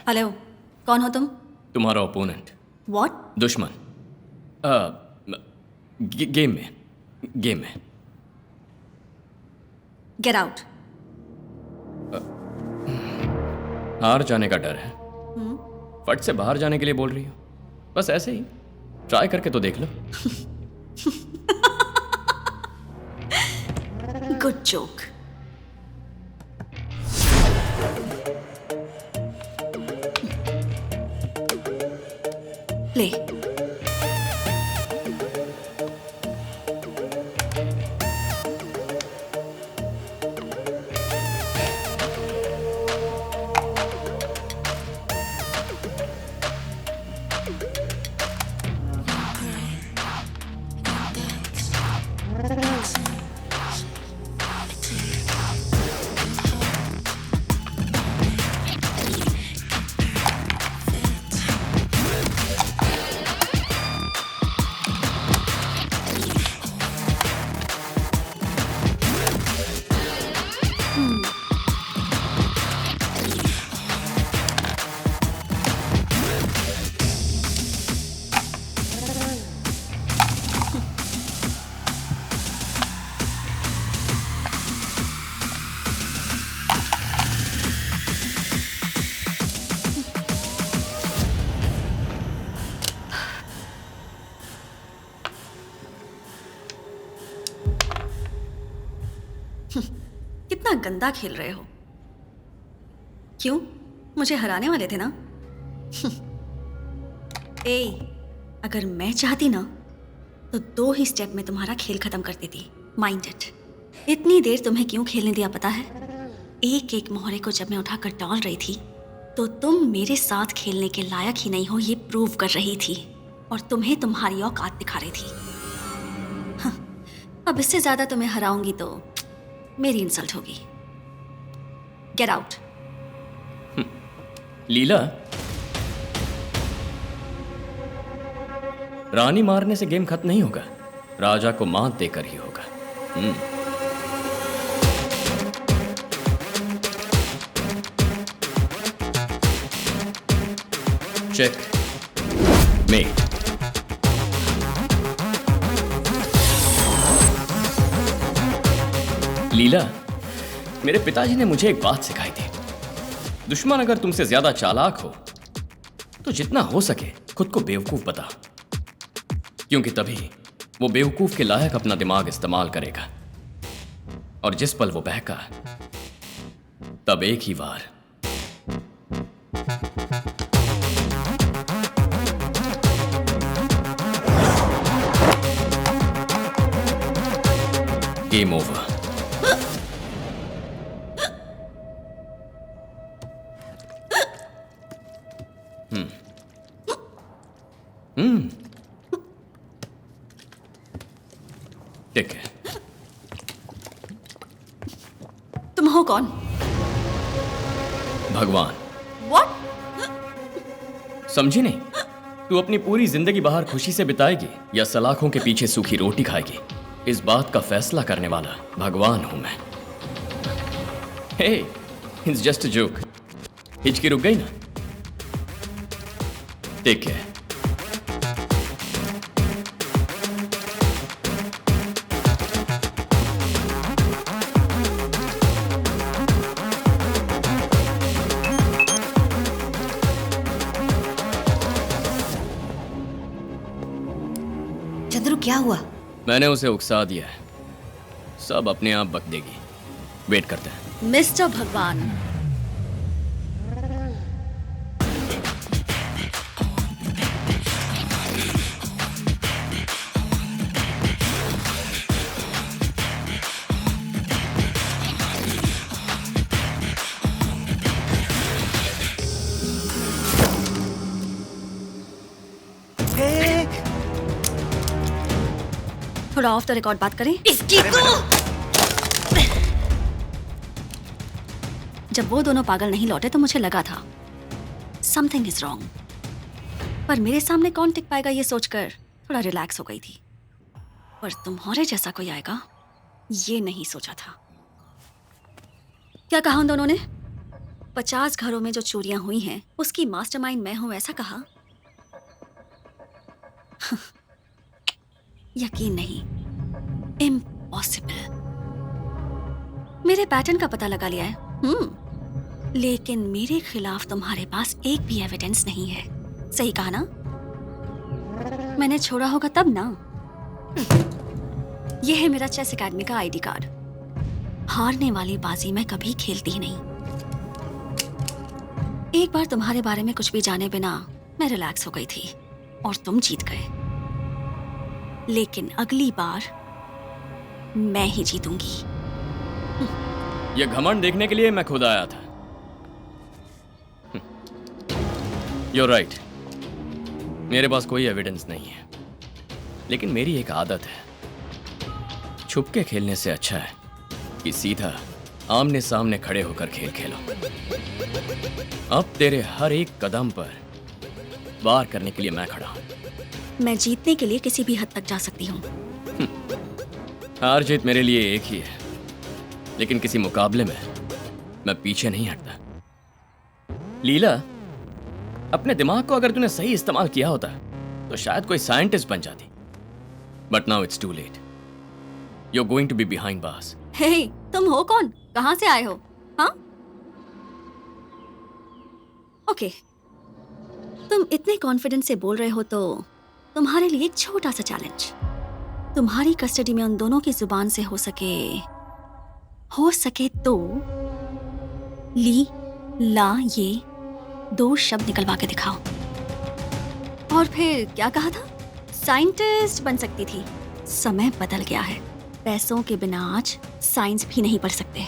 Hello, कौन हो तुम? तुम्हारा ओपोनेंट। व्हाट? दुश्मन। गेम में। Get out. हार जाने का डर है। फट से बाहर जाने के लिए बोल रही हो? बस ऐसे ही ट्राई करके तो देख लो। Good joke. ले। कितना गंदा खेल रहे हो। क्यों? मुझे हराने वाले थे ना? ए, अगर मैं चाहती ना तो 2 ही स्टेप में तुम्हारा खेल खत्म कर देती। Mind it. इतनी देर तुम्हें क्यों खेलने दिया पता है? एक एक मोहरे को जब मैं उठाकर डाल रही थी तो तुम मेरे साथ खेलने के लायक ही नहीं हो ये प्रूव कर रही थी, और तुम्हें तुम्हारी औकात दिखा रही थी। हाँ, अब इससे ज्यादा तुम्हें हराऊंगी तो मेरी इंसल्ट होगी। Get out. लीला, रानी मारने से गेम खत्म नहीं होगा, राजा को मात देकर ही होगा। Check met. लीला, मेरे पिताजी ने मुझे एक बात सिखाई थी। दुश्मन अगर तुमसे ज्यादा चालाक हो तो जितना हो सके खुद को बेवकूफ बता, क्योंकि तभी वो बेवकूफ के लायक अपना दिमाग इस्तेमाल करेगा, और जिस पल वो बहका तब एक ही वार। Game over. ठीक है। तुम हो कौन? भगवान। व्हाट? समझी नहीं? तू अपनी पूरी जिंदगी बाहर खुशी से बिताएगी या सलाखों के पीछे सूखी रोटी खाएगी, इस बात का फैसला करने वाला भगवान हूं मैं। हे, इट्स जस्ट अ जोक। हिचकी रुक गई ना? ठीक है। चंद्रू, क्या हुआ? मैंने उसे उकसा दिया है, सब अपने आप बक देगी। वेट करते हैं। मिस्टर भगवान, थोड़ा ऑफ द रिकॉर्ड बात करें। इसकी जब वो दोनों पागल नहीं लौटे तो मुझे लगा था समथिंग इज रॉन्ग, पर मेरे सामने कौन टिक पाएगा ये सोचकर थोड़ा रिलैक्स हो गई थी। पर तुम्हारे जैसा कोई आएगा ये नहीं सोचा था। क्या कहा उन दोनों ने? 50 घरों में जो चोरियां हुई हैं उसकी मास्टरमाइंड मैं हूं ऐसा कहा? यकीन नहीं, इम्पॉसिबल। मेरे पैटर्न का पता लगा लिया है। लेकिन मेरे खिलाफ तुम्हारे पास एक भी एविडेंस नहीं है। सही कहा ना? मैंने छोड़ा होगा तब ना। यह है मेरा चेस एकेडमी का आईडी कार्ड। हारने वाली बाजी मैं कभी खेलती ही नहीं। एक बार तुम्हारे बारे में कुछ भी जाने बिना मैं रिलैक्स हो गई थी और तुम जीत गए। लेकिन अगली बार मैं ही जीतूंगी। यह घमंड देखने के लिए मैं खुद आया था। You're right. मेरे पास कोई एविडेंस नहीं है, लेकिन मेरी एक आदत है। छुप के खेलने से अच्छा है कि सीधा आमने सामने खड़े होकर खेल खेलो। अब तेरे हर एक कदम पर वार करने के लिए मैं खड़ा हूं। मैं जीतने के लिए किसी भी हद तक जा सकती हूँ। हार जीत मेरे लिए एक ही है, लेकिन किसी मुकाबले में मैं पीछे नहीं हटता। लीला, अपने दिमाग को अगर तूने सही इस्तेमाल किया होता तो शायद कोई साइंटिस्ट बन जाती। But now it's too late. You are going to be behind bars. Hey, तुम हो कौन? कहां से आए हो? हाँ? ओके, तुम इतने कॉन्फिडेंस से बोल रहे हो तो तुम्हारे लिए एक छोटा सा चैलेंज। तुम्हारी कस्टडी में उन दोनों की जुबान से हो सके तो ली ला ये 2 शब्द निकलवा के दिखाओ। और फिर क्या कहा था? साइंटिस्ट बन सकती थी। समय बदल गया है। पैसों के बिना आज साइंस भी नहीं पढ़ सकते।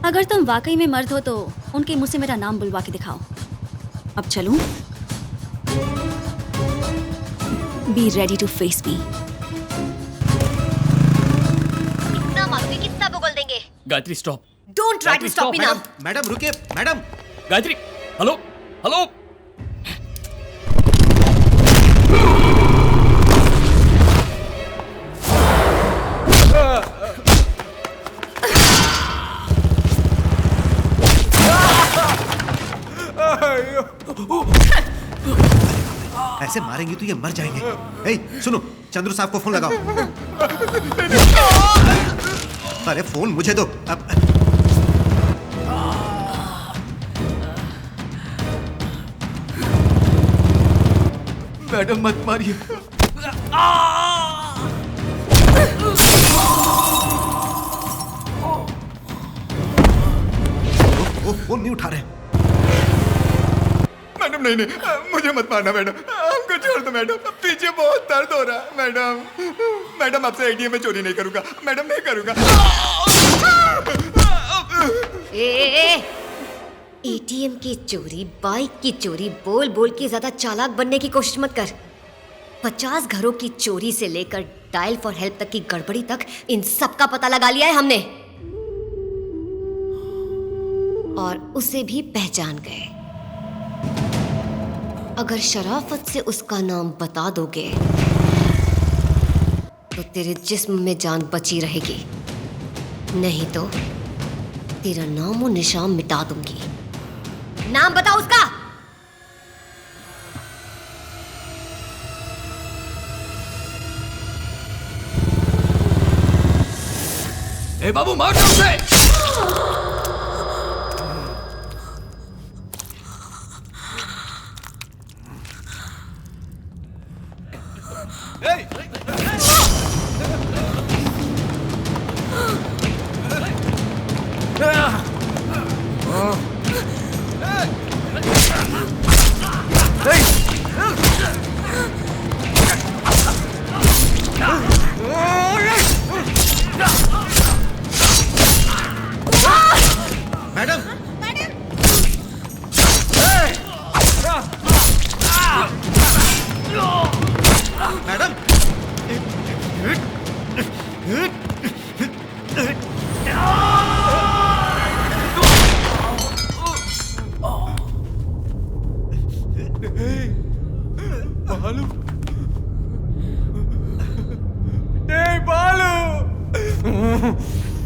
अगर तुम वाकई में मर्द हो तो उनके मुंह से मेरा नाम बुलवा के दिखाओ। अब चलूं? Be ready to face me. इतना मारोगे कितना बोल देंगे? Gayatri stop. Don't try to stop me now. Madam रुकिए, मैडम। Gayatri, hello hello. ऐसे मारेंगे तो ये मर जाएंगे। ए, सुनो, चंद्रू साहब को फोन लगाओ। अरे फोन मुझे दो। अब मैडम मत मारिए। वो फोन नहीं उठा रहे। मैडम नहीं, मुझे मत मारना मैडम, हमको छोड़ दो मैडम, पीछे बहुत दर्द हो रहा है मैडम आपसे एटीएम में चोरी नहीं करूंगा मैडम, नहीं करूंगा। एटीएम की चोरी, बाइक की चोरी बोल बोल के ज्यादा चालाक बनने की कोशिश मत कर। 50 घरों की चोरी से लेकर डायल फॉर हेल्प तक की गड़बड़ी तक इन सब का पता लगा लिया है हमने, और उसे भी पहचान गए। अगर शराफत से उसका नाम बता दोगे तो तेरे जिस्म में जान बची रहेगी, नहीं तो तेरा नाम और निशान मिटा दूंगी। नाम बता उसका। ए बाबू, मार दो उसे। मैडम